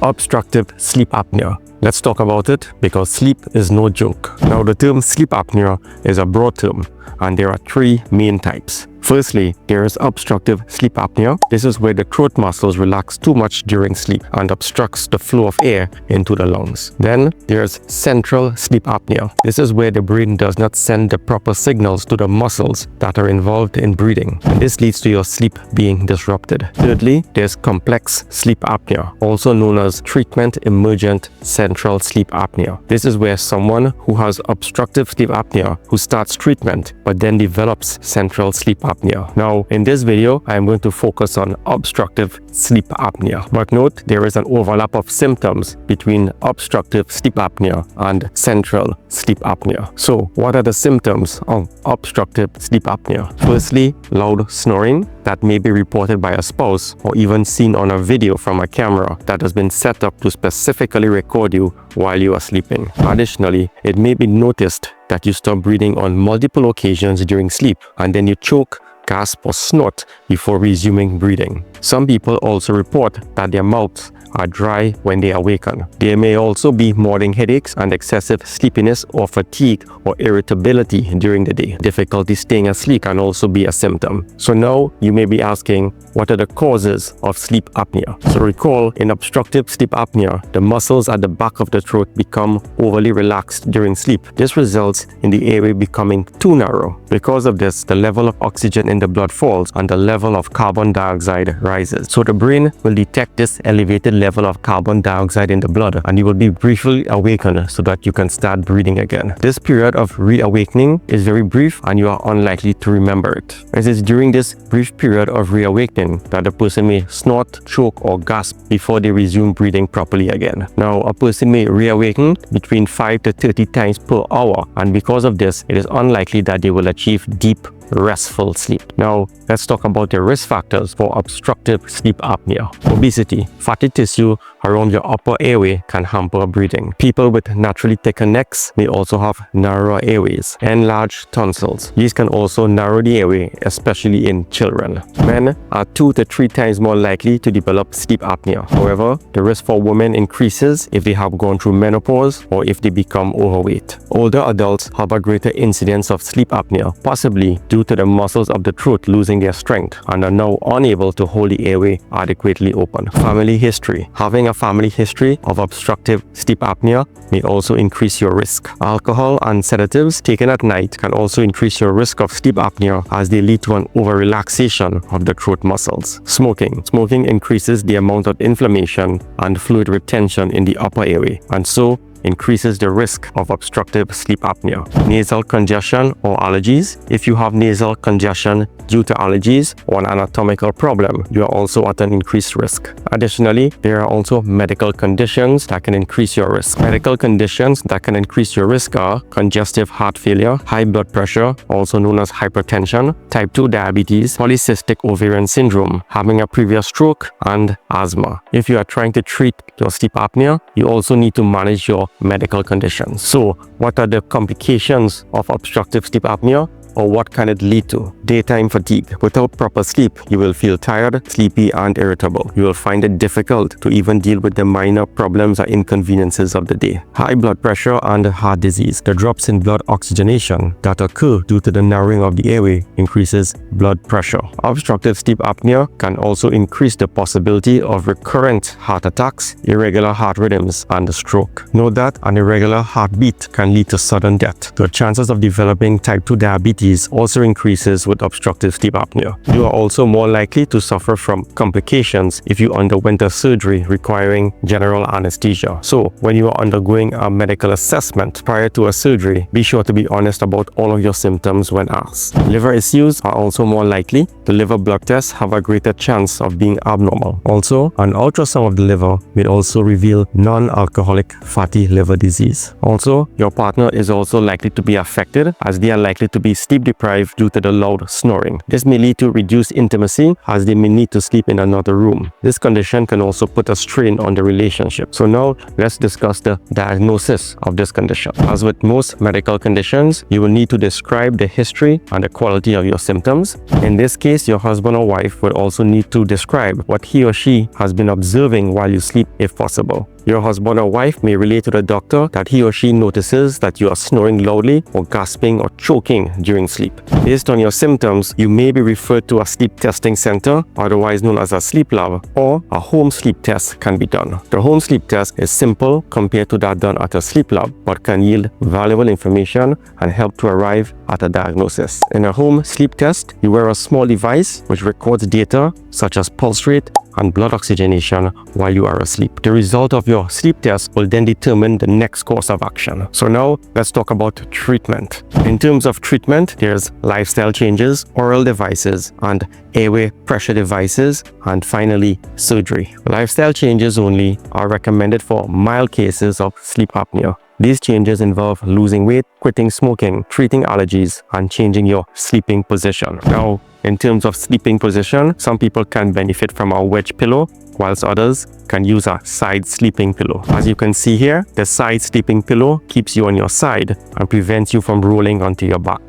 Obstructive sleep apnea. Let's talk about it because sleep is no joke. Now, the term sleep apnea is a broad term, and there are three main types. Firstly, there is obstructive sleep apnea. This is where the throat muscles relax too much during sleep and obstructs the flow of air into the lungs. Then there's central sleep apnea. This is where the brain does not send the proper signals to the muscles that are involved in breathing, and this leads to your sleep being disrupted. Thirdly, there's complex sleep apnea, also known as treatment emergent central sleep apnea. This is where someone who has obstructive sleep apnea who starts treatment but then develops central sleep apnea. Now, in this video, I am going to focus on obstructive sleep apnea. But note, there is an overlap of symptoms between obstructive sleep apnea and central sleep apnea. So, what are the symptoms of obstructive sleep apnea? Firstly, loud snoring that may be reported by a spouse or even seen on a video from a camera that has been set up to specifically record you while you are sleeping. Additionally, it may be noticed that you stop breathing on multiple occasions during sleep, and then you choke, gasp, or snort before resuming breathing. Some people also report that their mouths are dry when they awaken. There may also be morning headaches and excessive sleepiness or fatigue or irritability during the day. Difficulty staying asleep can also be a symptom. So now you may be asking, what are the causes of sleep apnea? So recall, in obstructive sleep apnea, the muscles at the back of the throat become overly relaxed during sleep. This results in the airway becoming too narrow. Because of this, the level of oxygen in the blood falls and the level of carbon dioxide rises. So the brain will detect this elevated level of carbon dioxide in the blood, and you will be briefly awakened so that you can start breathing again. This period of reawakening is very brief and you are unlikely to remember it. It is during this brief period of reawakening that the person may snort, choke, or gasp before they resume breathing properly again. Now, a person may reawaken between 5 to 30 times per hour, and because of this, it is unlikely that they will achieve deep restful sleep. Now, let's talk about the risk factors for obstructive sleep apnea. Obesity. Fatty tissue around your upper airway can hamper breathing. People with naturally thicker necks may also have narrower airways. Enlarged tonsils. These can also narrow the airway, especially in children. Men are 2 to 3 times more likely to develop sleep apnea. However, the risk for women increases if they have gone through menopause or if they become overweight. Older adults have a greater incidence of sleep apnea, possibly due to the muscles of the throat losing their strength and are now unable to hold the airway adequately open. Family history. Having a family history of obstructive sleep apnea may also increase your risk. Alcohol and sedatives taken at night can also increase your risk of sleep apnea as they lead to an over-relaxation of the throat muscles. Smoking. Smoking increases the amount of inflammation and fluid retention in the upper airway, and so increases the risk of obstructive sleep apnea. Nasal congestion or allergies. If you have nasal congestion due to allergies or an anatomical problem, you are also at an increased risk. Additionally, there are also medical conditions that can increase your risk. Medical conditions that can increase your risk are congestive heart failure, high blood pressure, also known as hypertension, type 2 diabetes, polycystic ovarian syndrome, having a previous stroke, and asthma. If you are trying to treat your sleep apnea, you also need to manage your medical conditions. So, what are the complications of obstructive sleep apnea? Or what can it lead to? Daytime fatigue. Without proper sleep, you will feel tired, sleepy, and irritable. You will find it difficult to even deal with the minor problems or inconveniences of the day. High blood pressure and heart disease. The drops in blood oxygenation that occur due to the narrowing of the airway increases blood pressure. Obstructive sleep apnea can also increase the possibility of recurrent heart attacks, irregular heart rhythms, and stroke. Note that an irregular heartbeat can lead to sudden death. The chances of developing type 2 diabetes also increases with obstructive sleep apnea. You are also more likely to suffer from complications if you underwent a surgery requiring general anesthesia. So, when you are undergoing a medical assessment prior to a surgery, be sure to be honest about all of your symptoms when asked. Liver issues are also more likely. The liver blood tests have a greater chance of being abnormal. Also, an ultrasound of the liver may also reveal non-alcoholic fatty liver disease. Also, your partner is also likely to be affected as they are likely to be sleep sleep deprived due to the loud snoring. This may lead to reduced intimacy as they may need to sleep in another room. This condition can also put a strain on the relationship. So now let's discuss the diagnosis of this condition. As with most medical conditions, you will need to describe the history and the quality of your symptoms. In this case, your husband or wife would also need to describe what he or she has been observing while you sleep if possible. Your husband or wife may relate to the doctor that he or she notices that you are snoring loudly or gasping or choking during sleep. Based on your symptoms, you may be referred to a sleep testing center, otherwise known as a sleep lab, or a home sleep test can be done. The home sleep test is simple compared to that done at a sleep lab, but can yield valuable information and help to arrive at a diagnosis. In a home sleep test, you wear a small device which records data such as pulse rate and blood oxygenation while you are asleep. The result of your sleep test will then determine the next course of action. So now let's talk about treatment. In terms of treatment, there's lifestyle changes, oral devices, and airway pressure devices, and finally surgery. Lifestyle changes only are recommended for mild cases of sleep apnea. These changes involve losing weight, quitting smoking, treating allergies, and changing your sleeping position. Now, in terms of sleeping position, some people can benefit from a wedge pillow, whilst others can use a side sleeping pillow. As you can see here, the side sleeping pillow keeps you on your side and prevents you from rolling onto your back.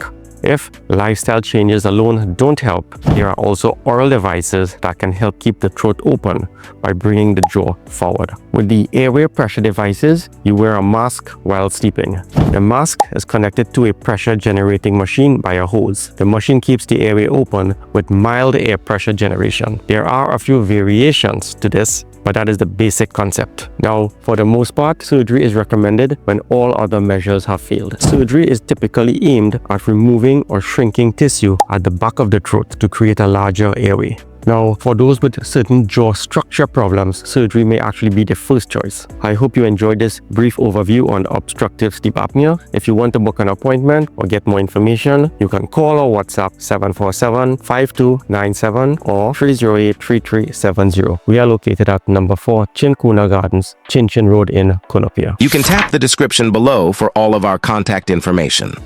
If lifestyle changes alone don't help, there are also oral devices that can help keep the throat open by bringing the jaw forward. With the airway pressure devices, you wear a mask while sleeping. The mask is connected to a pressure generating machine by a hose. The machine keeps the airway open with mild air pressure generation. There are a few variations to this, but that is the basic concept. Now, for the most part, surgery is recommended when all other measures have failed. Surgery is typically aimed at removing or shrinking tissue at the back of the throat to create a larger airway. Now, for those with certain jaw structure problems, surgery may actually be the first choice. I hope you enjoyed this brief overview on obstructive sleep apnea. If you want to book an appointment or get more information, you can call or WhatsApp 747-5297 or 308-3370. We are located at number 4 Chincuna Gardens, Chinchin Road in Cunupia. You can tap the description below for all of our contact information.